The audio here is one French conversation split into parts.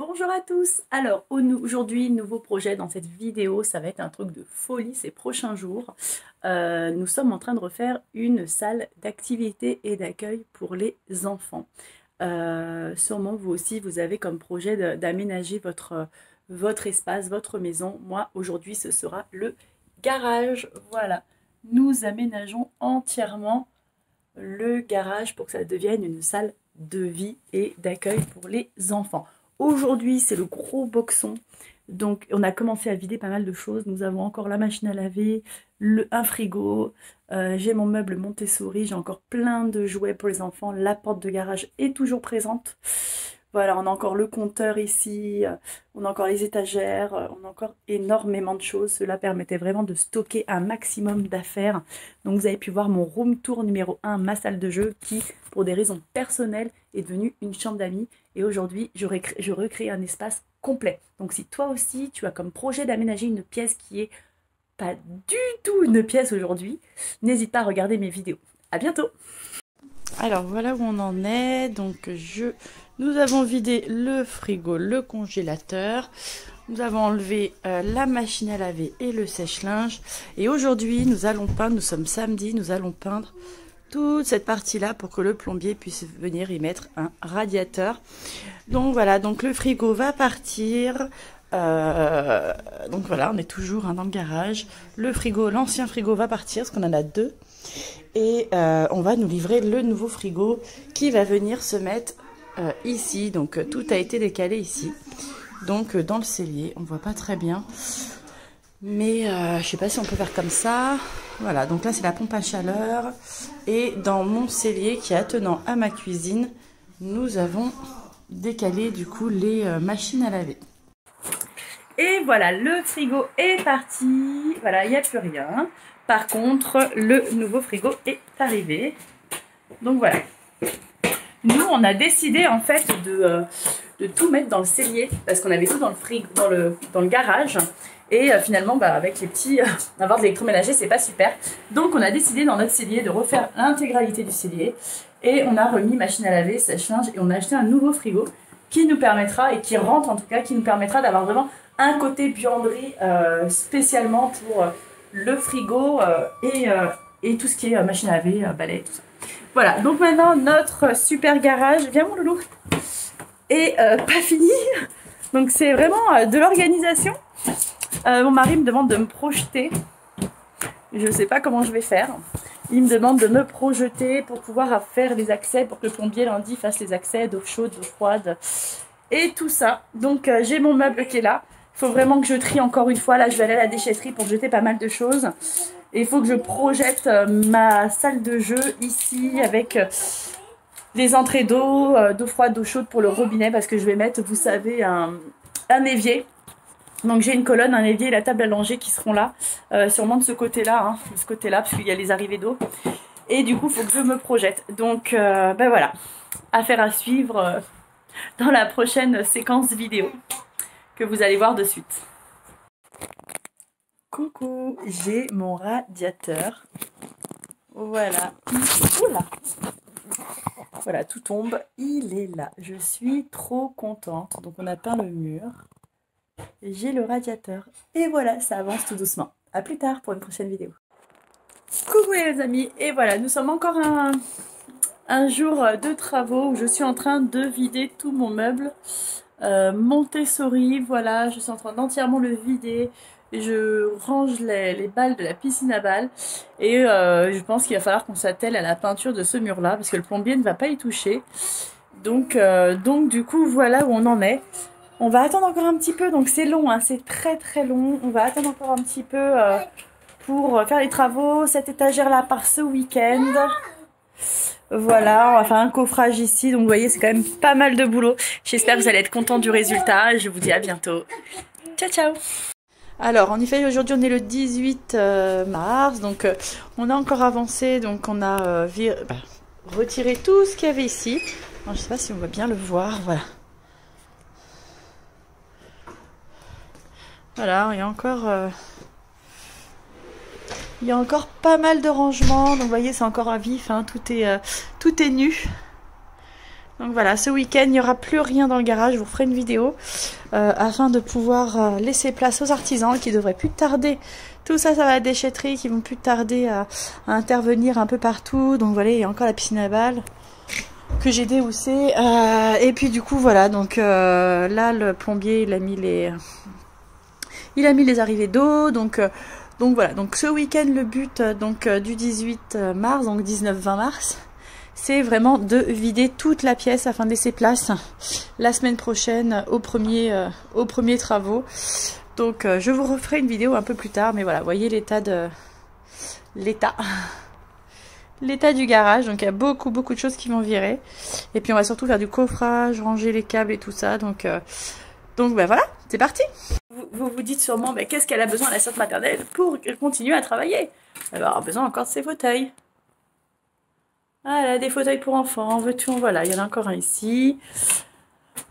Bonjour à tous. Alors aujourd'hui, nouveau projet dans cette vidéo, ça va être un truc de folie ces prochains jours. Nous sommes en train de refaire une salle d'activité et d'accueil pour les enfants. Sûrement vous aussi, vous avez comme projet d'aménager votre espace, votre maison. Moi, aujourd'hui, ce sera le garage. Voilà, nous aménageons entièrement le garage pour que ça devienne une salle de vie et d'accueil pour les enfants. Aujourd'hui, c'est le gros boxon. Donc, on a commencé à vider pas mal de choses. Nous avons encore la machine à laver, un frigo. J'ai mon meuble Montessori. J'ai encore plein de jouets pour les enfants. La porte de garage est toujours présente. Voilà, on a encore le compteur ici. On a encore les étagères. On a encore énormément de choses. Cela permettait vraiment de stocker un maximum d'affaires. Donc, vous avez pu voir mon room tour numéro 1, ma salle de jeu, qui, pour des raisons personnelles, est devenue une chambre d'amis. Et aujourd'hui, je recrée un espace complet. Donc si toi aussi, tu as comme projet d'aménager une pièce qui est pas du tout une pièce aujourd'hui, n'hésite pas à regarder mes vidéos. À bientôt. Alors voilà où on en est. Donc nous avons vidé le frigo, le congélateur. Nous avons enlevé la machine à laver et le sèche-linge. Et aujourd'hui, nous allons peindre, nous sommes samedi, nous allons peindre toute cette partie-là pour que le plombier puisse venir y mettre un radiateur. Donc voilà, donc le frigo va partir. Donc voilà, on est toujours dans le garage. Le frigo, l'ancien frigo va partir, parce qu'on en a deux. Et on va nous livrer le nouveau frigo qui va venir se mettre ici. Donc tout a été décalé ici. Donc dans le cellier, on ne voit pas très bien. Mais je sais pas si on peut faire comme ça. Voilà, donc là c'est la pompe à chaleur. Et dans mon cellier qui est attenant à ma cuisine, nous avons décalé du coup les machines à laver. Et voilà, le frigo est parti. Voilà, il n'y a plus rien. Par contre, le nouveau frigo est arrivé. Donc voilà. Nous, on a décidé en fait de tout mettre dans le cellier parce qu'on avait tout dans le frigo, dans le garage. Et finalement, avec les petits, avoir de l'électroménager, c'est pas super. Donc, on a décidé dans notre cellier de refaire l'intégralité du cellier. Et on a remis machine à laver, sèche-linge et on a acheté un nouveau frigo qui nous permettra, et qui rentre en tout cas, qui nous permettra d'avoir vraiment un côté buanderie spécialement pour le frigo et tout ce qui est machine à laver, balai, tout ça. Voilà, donc maintenant notre super garage, viens mon loulou, est pas fini. Donc c'est vraiment de l'organisation. Mon mari me demande de me projeter. Je ne sais pas comment je vais faire. Il me demande de me projeter pour pouvoir faire les accès, pour que le plombier lundi fasse les accès d'eau chaude, d'eau froide et tout ça. Donc j'ai mon meuble qui est là. Il faut vraiment que je trie encore une fois. Là, je vais aller à la déchetterie pour jeter pas mal de choses. Et il faut que je projette ma salle de jeu ici avec les entrées d'eau, d'eau froide, d'eau chaude pour le robinet parce que je vais mettre, vous savez, un évier. Donc j'ai une colonne, un évier et la table à langer qui seront là, sûrement de ce côté-là, hein, de ce côté-là, parce qu'il y a les arrivées d'eau. Et du coup, il faut que je me projette. Donc voilà, affaire à suivre dans la prochaine séquence vidéo que vous allez voir de suite. Coucou, j'ai mon radiateur. Voilà. Oula. Voilà, tout tombe. Il est là. Je suis trop contente. Donc on a peint le mur. J'ai le radiateur. Et voilà, ça avance tout doucement. A plus tard pour une prochaine vidéo. Coucou les amis. Et voilà, nous sommes encore un jour de travaux où je suis en train de vider tout mon meuble. Montessori, voilà, je suis en train d'entièrement le vider. Je range les balles de la piscine à balles. Et je pense qu'il va falloir qu'on s'attelle à la peinture de ce mur-là parce que le plombier ne va pas y toucher. Donc du coup, voilà où on en est. On va attendre encore un petit peu, donc c'est long, hein, c'est très très long. On va attendre encore un petit peu pour faire les travaux. Cette étagère-là part ce week-end. Voilà, on va faire un coffrage ici. Donc vous voyez, c'est quand même pas mal de boulot. J'espère que vous allez être contents du résultat. Je vous dis à bientôt. Ciao, ciao. Alors, en effet, aujourd'hui, on est le 18 mars. Donc, on a encore avancé. Donc, on a retiré tout ce qu'il y avait ici. Alors, je ne sais pas si on va bien le voir. Voilà. Voilà, il y a encore pas mal de rangements. Donc vous voyez, c'est encore à vif, hein, tout est nu. Donc voilà, ce week-end, il n'y aura plus rien dans le garage. Je vous ferai une vidéo afin de pouvoir laisser place aux artisans qui devraient plus tarder. Tout ça, ça va à la déchetterie, qui vont plus tarder à intervenir un peu partout. Donc voilà, il y a encore la piscine à balles que j'ai déhoussée. Et puis du coup, voilà. Donc là, le plombier, il a mis les arrivées d'eau. Donc voilà. Donc ce week-end, le but du 18 mars, donc 19-20 mars. C'est vraiment de vider toute la pièce afin de laisser place la semaine prochaine aux premiers travaux. Donc je vous referai une vidéo un peu plus tard, mais voilà, vous voyez l'état du garage. Donc il y a beaucoup de choses qui vont virer. Et puis on va surtout faire du coffrage, ranger les câbles et tout ça. Donc ben voilà, c'est parti. Vous vous dites sûrement, ben, qu'est-ce qu'elle a besoin l'assistante maternelle pour continuer à travailler? Elle va avoir besoin encore de ses fauteuils. Ah, elle a des fauteuils pour enfants, veux-tu, voilà, il y en a encore un ici.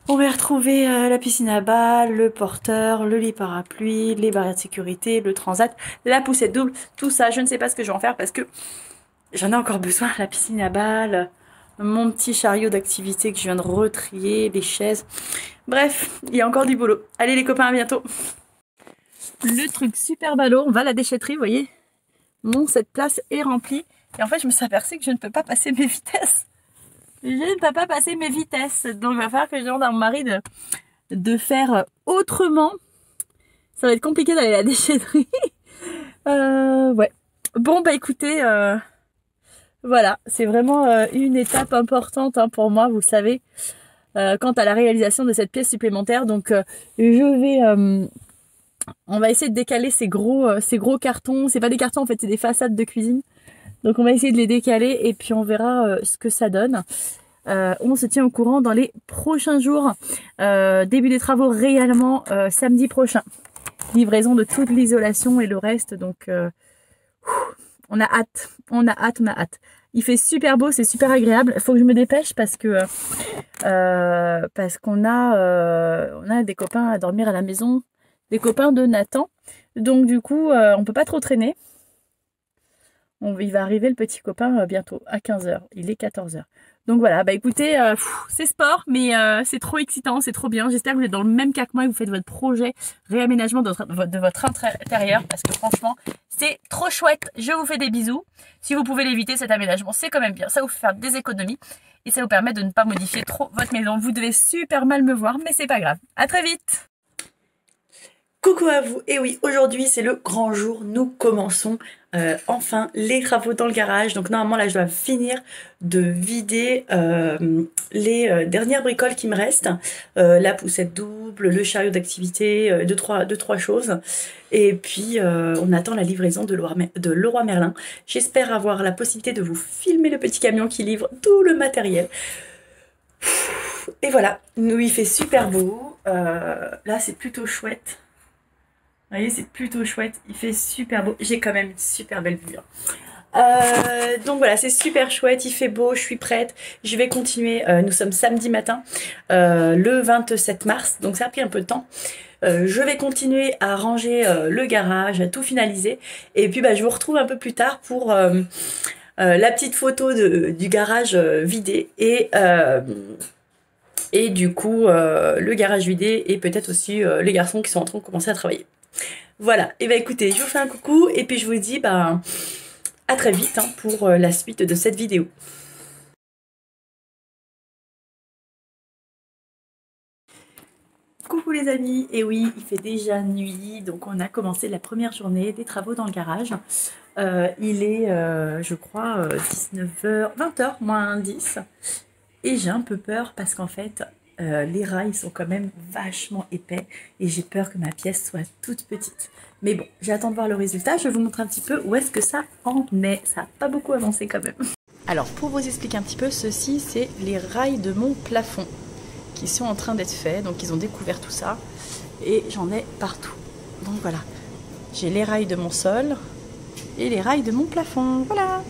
On va retrouver la piscine à balles, le porteur, le lit parapluie, les barrières de sécurité, le transat, la poussette double, tout ça. Je ne sais pas ce que je vais en faire parce que j'en ai encore besoin. La piscine à balles, mon petit chariot d'activité que je viens de retrier, les chaises. Bref, il y a encore du boulot. Allez les copains, à bientôt. Le truc super ballot, on va à la déchetterie, vous voyez. Cette place est remplie. Et en fait, je me suis aperçue que je ne peux pas passer mes vitesses. Je ne peux pas passer mes vitesses. Donc, il va falloir que je demande à mon mari de faire autrement. Ça va être compliqué d'aller à la déchetterie. Ouais. Bon, bah écoutez, voilà. C'est vraiment une étape importante pour moi, vous le savez, quant à la réalisation de cette pièce supplémentaire. Donc, on va essayer de décaler ces gros cartons. C'est pas des cartons, en fait, c'est des façades de cuisine. Donc on va essayer de les décaler et puis on verra ce que ça donne. On se tient au courant dans les prochains jours. Début des travaux réellement samedi prochain. Livraison de toute l'isolation et le reste. Donc on a hâte. Il fait super beau, c'est super agréable. Il faut que je me dépêche parce qu'on a des copains à dormir à la maison. Des copains de Nathan. Donc du coup, on peut pas trop traîner. Il va arriver le petit copain bientôt à 15 h. Il est 14 h. Donc voilà, bah écoutez, c'est sport, mais c'est trop excitant, c'est trop bien. J'espère que vous êtes dans le même cas que moi et que vous faites votre projet réaménagement de votre intérieur parce que franchement, c'est trop chouette. Je vous fais des bisous. Si vous pouvez l'éviter, cet aménagement, c'est quand même bien. Ça vous fait faire des économies et ça vous permet de ne pas modifier trop votre maison. Vous devez super mal me voir, mais c'est pas grave. À très vite. Coucou à vous, et oui, aujourd'hui c'est le grand jour, nous commençons enfin les travaux dans le garage. Donc normalement là je dois finir de vider les dernières bricoles qui me restent, la poussette double, le chariot d'activité, deux, trois choses. Et puis on attend la livraison de Leroy Merlin. J'espère avoir la possibilité de vous filmer le petit camion qui livre tout le matériel. Et voilà, nous il fait super beau, là c'est plutôt chouette. Vous voyez, c'est plutôt chouette, il fait super beau. J'ai quand même une super belle vue. Donc voilà, c'est super chouette, il fait beau, je suis prête. Je vais continuer, nous sommes samedi matin, le 27 mars, donc ça a pris un peu de temps. Je vais continuer à ranger le garage, à tout finaliser. Et puis bah, je vous retrouve un peu plus tard pour la petite photo du garage vidé et du coup le garage vidé et peut-être aussi les garçons qui sont en train de commencer à travailler. Voilà, et bah écoutez, je vous fais un coucou et puis je vous dis bah, à très vite pour la suite de cette vidéo. Coucou les amis, et oui, il fait déjà nuit, donc on a commencé la première journée des travaux dans le garage. Il est, je crois, 19h, 20h, moins 10. Et j'ai un peu peur parce qu'en fait, les rails sont quand même vachement épais et j'ai peur que ma pièce soit toute petite. Mais bon, j'attends de voir le résultat. Je vais vous montrer un petit peu où est-ce que ça en est. Ça n'a pas beaucoup avancé quand même. Alors, pour vous expliquer un petit peu, ceci, c'est les rails de mon plafond qui sont en train d'être faits. Donc, ils ont découvert tout ça et j'en ai partout. Donc, voilà. J'ai les rails de mon sol et les rails de mon plafond. Voilà.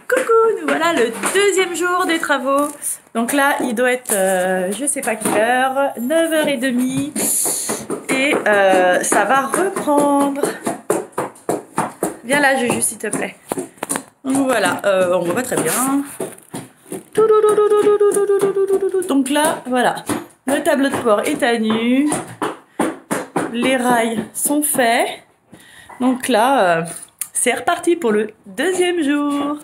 Coucou, nous voilà le deuxième jour des travaux. Donc là, il doit être, je sais pas quelle heure, 9h30. Et ça va reprendre. Viens là, Juju, s'il te plaît. Donc voilà, on voit pas très bien. Donc là, voilà, le tableau de bord est à nu. Les rails sont faits. Donc là, c'est reparti pour le deuxième jour.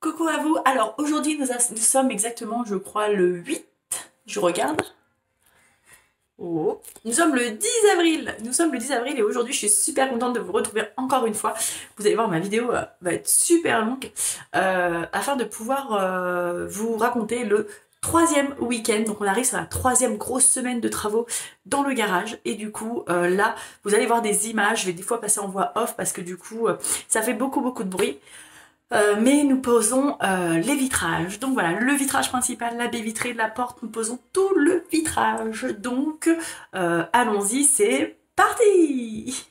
Coucou à vous. Alors aujourd'hui nous sommes exactement, je crois, le 8. Je regarde. Oh. Nous sommes le 10 avril. Nous sommes le 10 avril et aujourd'hui je suis super contente de vous retrouver encore une fois. Vous allez voir, ma vidéo va être super longue afin de pouvoir vous raconter le troisième week-end. Donc on arrive sur la troisième grosse semaine de travaux dans le garage et du coup là vous allez voir des images. Je vais des fois passer en voix off parce que du coup ça fait beaucoup de bruit. Mais nous posons les vitrages. Donc voilà, le vitrage principal, la baie vitrée de la porte, nous posons tout le vitrage. Donc allons-y, c'est parti!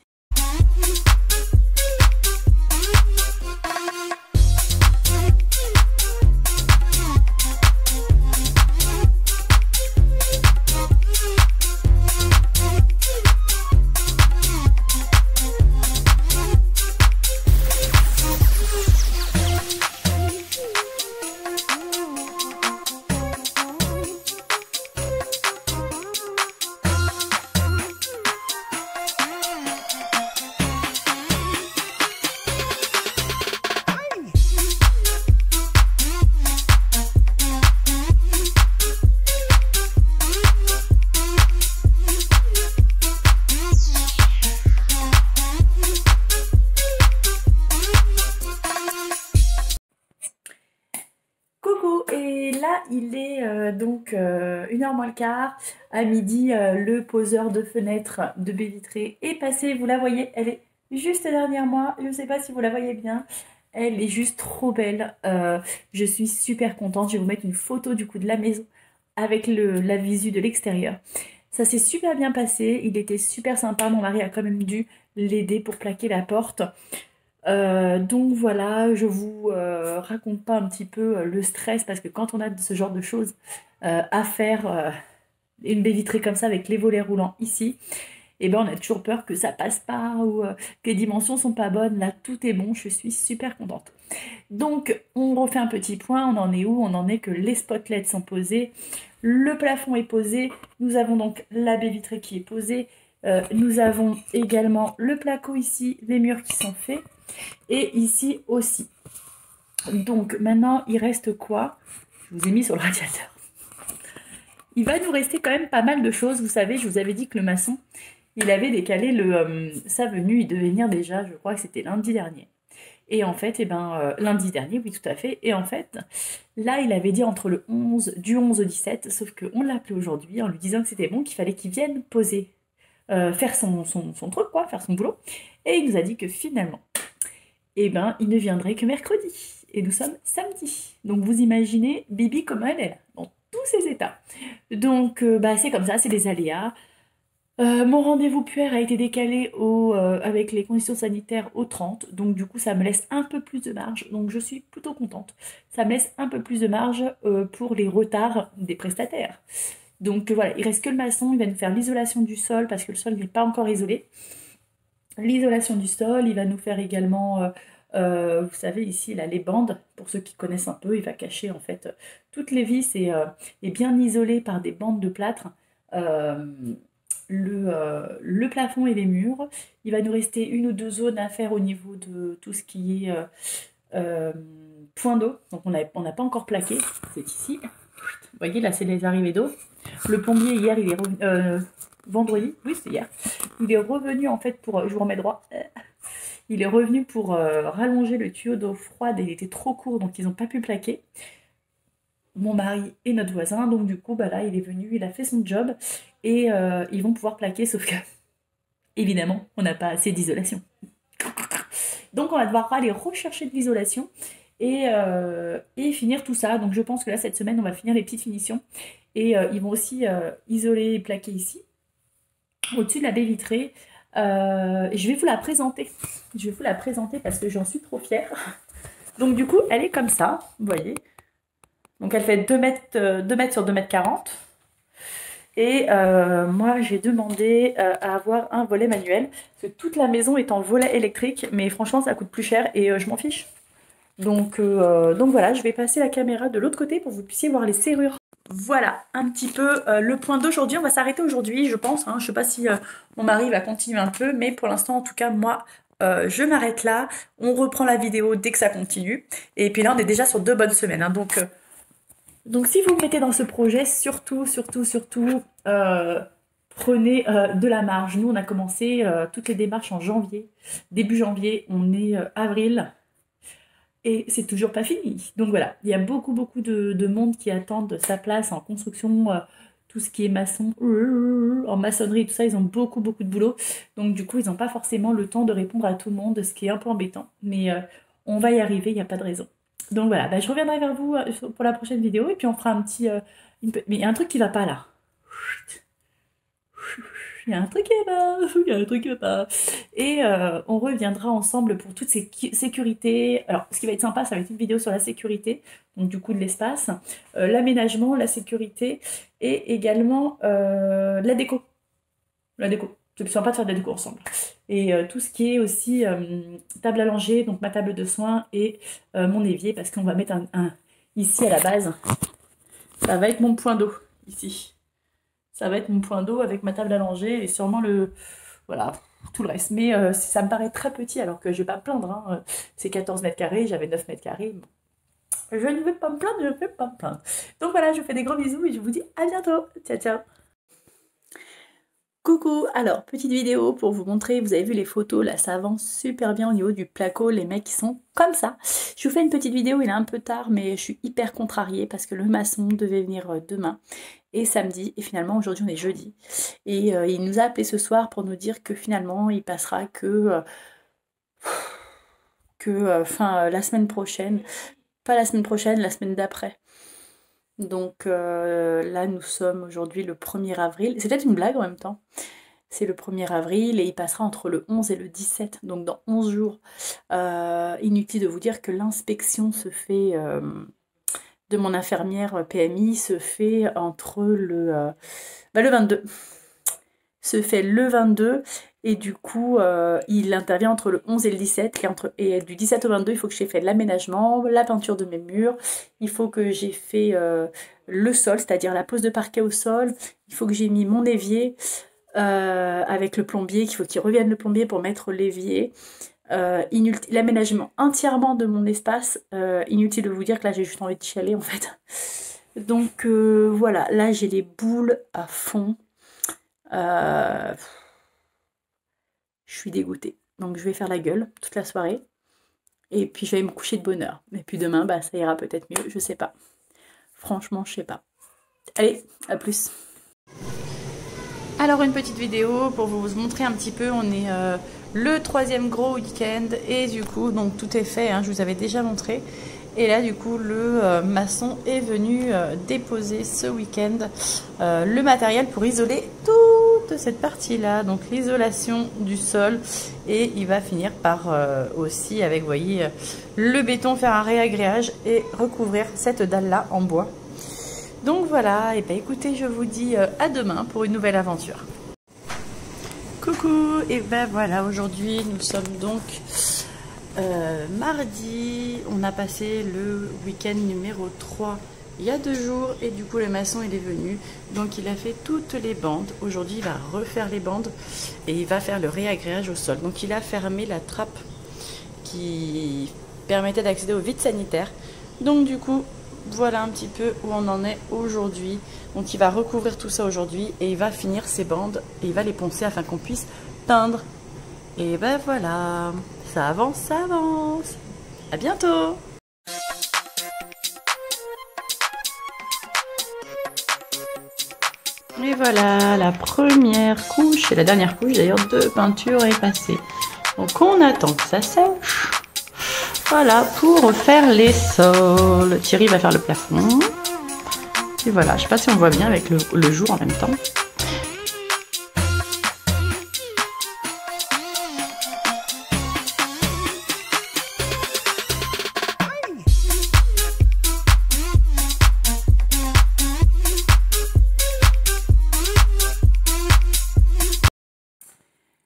Coucou, et là il est donc 1h moins le quart, à midi le poseur de fenêtre de baie vitrée est passé, vous la voyez, elle est juste derrière moi, je ne sais pas si vous la voyez bien, elle est juste trop belle, je suis super contente, je vais vous mettre une photo du coup de la maison avec la visu de l'extérieur. Ça s'est super bien passé, il était super sympa, mon mari a quand même dû l'aider pour plaquer la porte. Donc voilà, je vous raconte pas un petit peu le stress parce que quand on a ce genre de choses à faire, une baie vitrée comme ça avec les volets roulants ici, et ben on a toujours peur que ça passe pas ou que les dimensions sont pas bonnes. Là tout est bon, je suis super contente. Donc on refait un petit point, on en est où? On en est que les spotlets sont posés, le plafond est posé, nous avons donc la baie vitrée qui est posée, nous avons également le placo ici, les murs qui sont faits. Et ici aussi. Donc maintenant, il reste quoi? Je vous ai mis sur le radiateur. Il va nous rester quand même pas mal de choses. Vous savez, je vous avais dit que le maçon, il avait décalé sa venue. Il devait venir déjà, je crois que c'était lundi dernier. Et en fait, lundi dernier, oui, tout à fait. Et en fait, là, il avait dit entre le 11, du 11 au 17, sauf qu'on l'a appelé aujourd'hui en lui disant que c'était bon, qu'il fallait qu'il vienne poser, faire son truc, quoi, faire son boulot. Et il nous a dit que finalement, il ne viendrait que mercredi. Et nous sommes samedi. Donc vous imaginez Bibi comme elle est là, dans tous ses états. Donc c'est comme ça, c'est des aléas. Mon rendez-vous puère a été décalé avec les conditions sanitaires au 30. Donc du coup ça me laisse un peu plus de marge. Donc je suis plutôt contente. Ça me laisse un peu plus de marge pour les retards des prestataires. Donc voilà, il reste que le maçon. Il va nous faire l'isolation du sol parce que le sol n'est pas encore isolé. L'isolation du sol, il va nous faire également, vous savez ici là, les bandes, pour ceux qui connaissent un peu, il va cacher en fait toutes les vis et bien isolé par des bandes de plâtre le plafond et les murs. Il va nous rester une ou deux zones à faire au niveau de tout ce qui est point d'eau, donc on n'a pas encore plaqué, c'est ici. Vous voyez là c'est les arrivées d'eau. Le plombier hier il est revenu, vendredi, oui c'est hier, il est revenu en fait pour, je vous remets droit, il est revenu pour rallonger le tuyau d'eau froide et il était trop court donc ils n'ont pas pu plaquer. mon mari et notre voisin. Donc du coup, bah là, il est venu, il a fait son job et ils vont pouvoir plaquer, sauf que, évidemment, on n'a pas assez d'isolation. Donc on va devoir aller rechercher de l'isolation et finir tout ça. Donc je pense que là, cette semaine, on va finir les petites finitions. Et ils vont aussi isoler et plaquer ici, au-dessus de la baie vitrée. Je vais vous la présenter. Je vais vous la présenter parce que j'en suis trop fière. Donc du coup, elle est comme ça, vous voyez. Donc elle fait 2 mètres sur 2 mètres 40. Et moi, j'ai demandé à avoir un volet manuel. Parce que toute la maison est en volet électrique. Mais franchement, ça coûte plus cher et je m'en fiche. Donc voilà, je vais passer la caméra de l'autre côté pour que vous puissiez voir les serrures. Voilà un petit peu le point d'aujourd'hui. On va s'arrêter aujourd'hui, je pense. Hein. Je ne sais pas si mon mari va continuer un peu. Mais pour l'instant, en tout cas, moi, je m'arrête là. On reprend la vidéo dès que ça continue. Et puis là, on est déjà sur 2 bonnes semaines. Hein. Donc si vous me mettez dans ce projet, surtout, prenez de la marge. Nous, on a commencé toutes les démarches en janvier. Début janvier, on est avril. Et c'est toujours pas fini. Donc voilà, il y a beaucoup de monde qui attendent sa place en construction, tout ce qui est maçon, en maçonnerie, tout ça, ils ont beaucoup de boulot. Donc du coup, ils n'ont pas forcément le temps de répondre à tout le monde, ce qui est un peu embêtant. Mais on va y arriver, il n'y a pas de raison. Donc voilà, bah, je reviendrai vers vous pour la prochaine vidéo et puis on fera un petit... Mais il y a un truc qui va pas là. Il y a un truc qui va pas, il y a un truc qui va pas. Et on reviendra ensemble pour toutes ces sécurités. Alors, ce qui va être sympa, ça va être une vidéo sur la sécurité, donc du coup de l'espace, l'aménagement, la sécurité et également la déco. La déco. C'est plus sympa de faire de la déco ensemble. Et tout ce qui est aussi table à langer, donc ma table de soins et mon évier, parce qu'on va mettre ici à la base. Ça va être mon point d'eau, ici. Ça va être mon point d'eau avec ma table à langer et sûrement voilà, tout le reste. Mais ça me paraît très petit alors que je ne vais pas me plaindre. Hein. C'est 14 mètres carrés, j'avais 9 mètres carrés. Je ne vais pas me plaindre, je ne vais pas me plaindre. Donc voilà, je vous fais des gros bisous et je vous dis à bientôt. Ciao, ciao. Coucou, alors petite vidéo pour vous montrer, vous avez vu les photos, là ça avance super bien au niveau du placo, les mecs qui sont comme ça. Je vous fais une petite vidéo, il est un peu tard mais je suis hyper contrariée parce que le maçon devait venir demain et samedi et finalement aujourd'hui on est jeudi. Et il nous a appelé ce soir pour nous dire que finalement il passera que la semaine prochaine, pas la semaine prochaine, la semaine d'après. Donc là, nous sommes aujourd'hui le 1er avril. C'est peut-être une blague en même temps. C'est le 1er avril et il passera entre le 11 et le 17, donc dans 11 jours. Inutile de vous dire que l'inspection se fait, de mon infirmière PMI, se fait entre le 22. Se fait le 22 et du coup il intervient entre le 11 et le 17 et du 17 au 22 il faut que j'ai fait l'aménagement, la peinture de mes murs, il faut que j'ai fait le sol, c'est-à-dire la pose de parquet au sol, il faut que j'ai mis mon évier avec le plombier, qu'il faut qu'il revienne le plombier pour mettre l'évier, l'aménagement entièrement de mon espace, inutile de vous dire que là j'ai juste envie de chialer en fait. Donc voilà, là j'ai les boules à fond. Je suis dégoûtée. Donc je vais faire la gueule toute la soirée. Et puis je vais me coucher de bonne heure. Et puis demain, bah, ça ira peut-être mieux, je sais pas. Franchement, je sais pas. Allez, à plus. Alors une petite vidéo pour vous montrer un petit peu. On est le 3e gros week-end. Et du coup, donc tout est fait, hein, je vous avais déjà montré. Et là, du coup, le maçon est venu déposer ce week-end le matériel pour isoler toute cette partie-là. Donc, l'isolation du sol. Et il va finir par aussi, avec, vous voyez, le béton, faire un réagréage et recouvrir cette dalle-là en bois. Donc, voilà. Et bien, écoutez, je vous dis à demain pour une nouvelle aventure. Coucou. Et ben voilà, aujourd'hui, nous sommes donc... mardi, on a passé le week-end numéro 3 il y a 2 jours et du coup le maçon il est venu, donc il a fait toutes les bandes. Aujourd'hui il va refaire les bandes et il va faire le réagréage au sol. Donc il a fermé la trappe qui permettait d'accéder au vide sanitaire. Donc du coup voilà un petit peu où on en est aujourd'hui. Donc il va recouvrir tout ça aujourd'hui et il va finir ses bandes et il va les poncer afin qu'on puisse peindre. Et ben voilà, ça avance, ça avance. À bientôt! Et voilà, la première couche et la dernière couche d'ailleurs de peinture est passée. Donc on attend que ça sèche. Voilà, pour faire les sols. Thierry va faire le plafond. Et voilà, je sais pas si on voit bien avec le jour en même temps.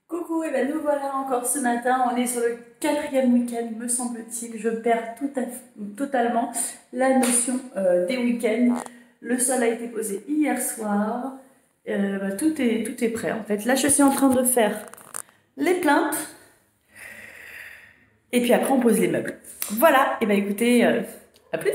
Coucou, et ben nous voilà encore ce matin, on est sur le 4e week-end me semble-t-il, je perds totalement la notion des week-ends. Le sol a été posé hier soir, tout est prêt en fait. Là je suis en train de faire les plaintes et puis après on pose les meubles. Voilà, et ben écoutez, à plus.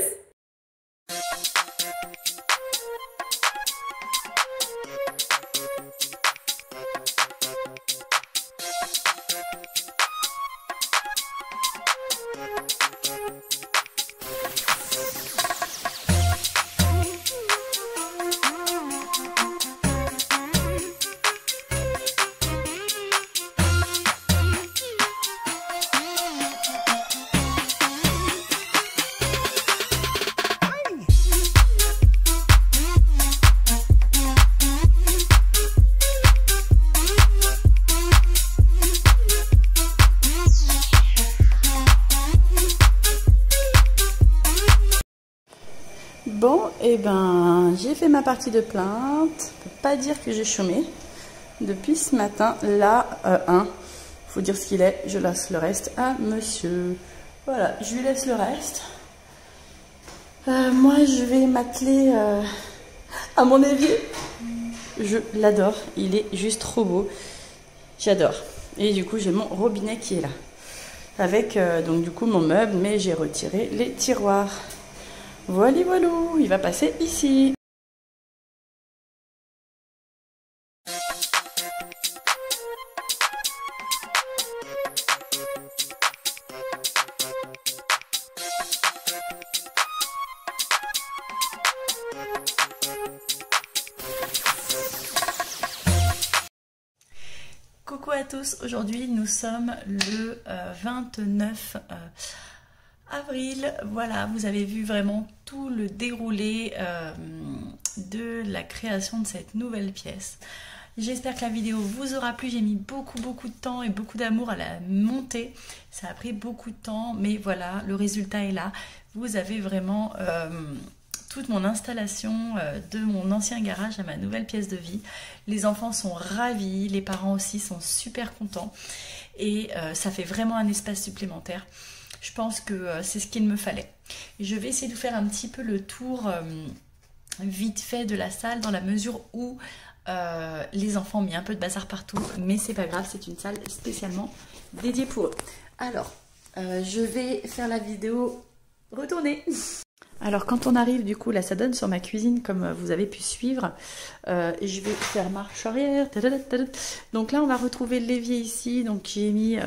Bon, et ben j'ai fait ma partie de plainte. Je peux pas dire que j'ai chômé depuis ce matin. Là, faut dire ce qu'il est. Je laisse le reste à monsieur. Voilà, je lui laisse le reste. Moi, je vais m'atteler à mon évier. Je l'adore. Il est juste trop beau. J'adore. Et du coup, j'ai mon robinet qui est là. Avec donc du coup mon meuble, mais j'ai retiré les tiroirs. Voilà, voilà, il va passer ici. Coucou à tous, aujourd'hui nous sommes le 29 avril. Voilà, vous avez vu vraiment tout le déroulé de la création de cette nouvelle pièce. J'espère que la vidéo vous aura plu. J'ai mis beaucoup de temps et beaucoup d'amour à la monter. Ça a pris beaucoup de temps, mais voilà, le résultat est là. Vous avez vraiment toute mon installation de mon ancien garage à ma nouvelle pièce de vie. Les enfants sont ravis, les parents aussi sont super contents et ça fait vraiment un espace supplémentaire. Je pense que c'est ce qu'il me fallait. Je vais essayer de faire un petit peu le tour vite fait de la salle dans la mesure où les enfants ont mis un peu de bazar partout, mais c'est pas grave, c'est une salle spécialement dédiée pour eux. Alors, je vais faire la vidéo retournée. Alors quand on arrive, du coup, là ça donne sur ma cuisine comme vous avez pu suivre. Je vais faire marche arrière. Donc là on va retrouver l'évier ici. Donc j'ai mis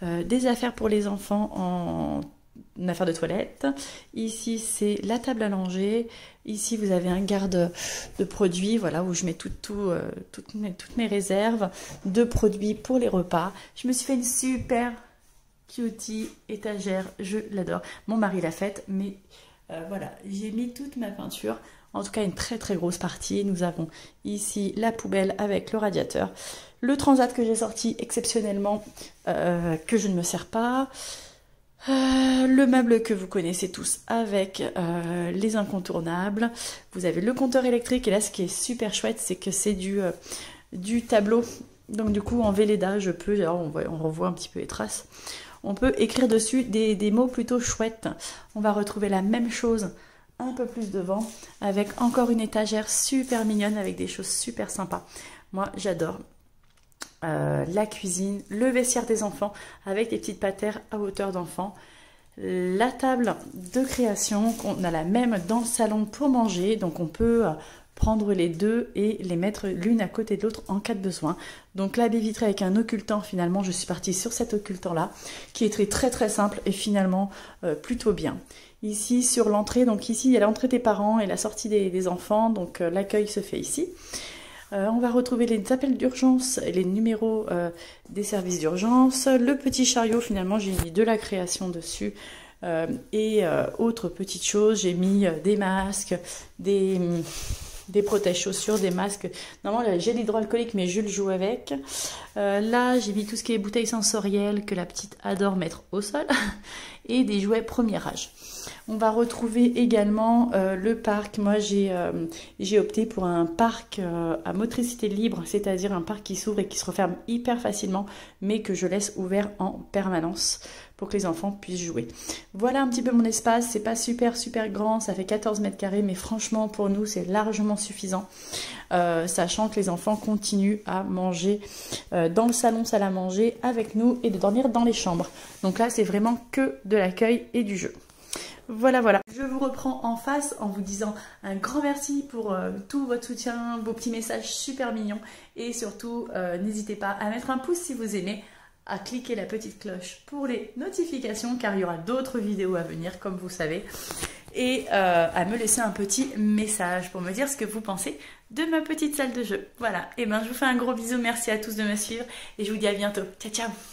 des affaires pour les enfants en affaires de toilette. Ici c'est la table à langer. Ici vous avez un garde de produits, voilà, où je mets toutes mes réserves de produits pour les repas. Je me suis fait une super cutie étagère, je l'adore. Mon mari l'a faite, mais voilà, j'ai mis toute ma peinture, en tout cas une très grosse partie. Nous avons ici la poubelle avec le radiateur, le transat que j'ai sorti exceptionnellement, que je ne me sers pas, le meuble que vous connaissez tous avec les incontournables. Vous avez le compteur électrique et là ce qui est super chouette, c'est que c'est du tableau. Donc du coup en Velleda, je peux, alors on revoit un petit peu les traces. On peut écrire dessus des mots plutôt chouettes. On va retrouver la même chose un peu plus devant avec encore une étagère super mignonne avec des choses super sympas. Moi, j'adore la cuisine, le vestiaire des enfants avec des petites patères à hauteur d'enfant. La table de création, on a la même dans le salon pour manger. Donc on peut prendre les deux et les mettre l'une à côté de l'autre en cas de besoin. Donc la baie vitrée avec un occultant, finalement je suis partie sur cet occultant là qui est très simple et finalement plutôt bien. Ici sur l'entrée, donc ici il y a l'entrée des parents et la sortie des enfants, donc l'accueil se fait ici. On va retrouver les appels d'urgence et les numéros des services d'urgence. Le petit chariot, finalement, j'ai mis de la création dessus. Autre petite chose, j'ai mis des masques, des protège-chaussures, des masques. Normalement, le gel hydroalcoolique, mais Jules joue avec. Là, j'ai mis tout ce qui est bouteilles sensorielles que la petite adore mettre au sol. Et des jouets premier âge. On va retrouver également le parc. Moi, j'ai opté pour un parc à motricité libre, c'est-à-dire un parc qui s'ouvre et qui se referme hyper facilement, mais que je laisse ouvert en permanence pour que les enfants puissent jouer. Voilà un petit peu mon espace. C'est pas super grand, ça fait 14 mètres carrés, mais franchement, pour nous, c'est largement suffisant, sachant que les enfants continuent à manger dans le salon salle à manger avec nous et de dormir dans les chambres. Donc là, c'est vraiment que de l'accueil et du jeu. Voilà, voilà. Je vous reprends en face en vous disant un grand merci pour tout votre soutien, vos petits messages super mignons. Et surtout, n'hésitez pas à mettre un pouce si vous aimez, à cliquer la petite cloche pour les notifications, car il y aura d'autres vidéos à venir, comme vous savez. Et à me laisser un petit message pour me dire ce que vous pensez de ma petite salle de jeu. Voilà, et ben je vous fais un gros bisou, merci à tous de me suivre et je vous dis à bientôt. Ciao, ciao!